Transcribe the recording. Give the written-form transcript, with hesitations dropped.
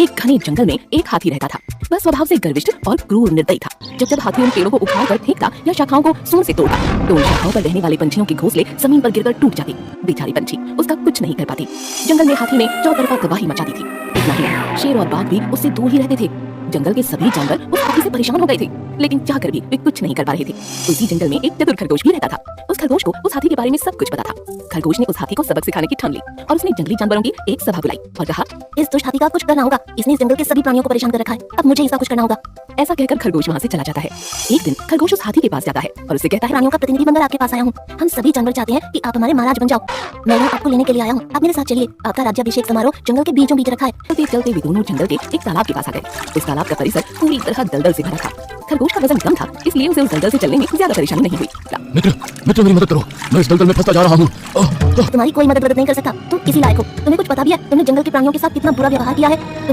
एक घने जंगल में एक हाथी रहता था। वह स्वभाव से गर्विष्ठ और क्रूर निर्दयी था। जब हाथी उन पेड़ों को उखाड़ कर फेंकता या शाखाओं को सूंड से तोड़ता तो उन शाखाओं पर रहने वाले पंछियों के घोंसले जमीन पर गिरकर टूट जाते। बेचारे पंछी उसका कुछ नहीं कर पाते। जंगल में हाथी ने चौतरफा तबाही मचा दी थी। इतना ही नहीं, शेर और बाघ भी उससे दूर ही रहते थे। जंगल के सभी जानवर उस हाथी से परेशान हो गए थे, लेकिन चाहकर भी वे कुछ नहीं कर पा रहे थे। उसी जंगल में एक चतुर खरगोश भी रहता था। उस खरगोश को उस हाथी के बारे में सब कुछ पता था। खरगोश ने उस हाथी को सबक सिखाने की ठान ली और उसने जंगली जानवरों की एक सभा बुलाई और कहा, इस दुष्ट हाथी का कुछ करना होगा। इसने इस जंगल के सभी प्राणियों को परेशान कर रखा है। अब मुझे इसका कुछ करना होगा। ऐसा कहकर खरगोश वहाँ से चला जाता है। एक दिन खरगोश उस हाथी के पास जाता है और उससे कहता है, प्राणियों का प्रतिनिधि बनकर आपके पास आया हूँ। हम सभी जानवर चाहते हैं कि आप हमारे महाराज बन जाओ। मैं यहाँ आपको लेने के लिए आया हूँ। आप मेरे साथ चलिए। आपका राज्याभिषेक समारोह जंगल के बीचों बीच रखा है। चलते चलते वे दोनों जंगल के एक तालाब के पास आ गए। उस तालाब का परिसर पूरी तरह दलदल से भरा था। खरगोश का वजन कम था, इसलिए उसे उस दलदल से चलने में ज्यादा परेशानी नहीं हुई। मित्र मेरी मदद करो, मैं इस दलदल में फंसता जा रहा हूँ। तुम्हारी कोई मदद नहीं कर सकता। तुम किसी लायक हो। तुम्हें कुछ पता भी है तुमने जंगल के प्राणियों के साथ कितना बुरा व्यवहार किया है।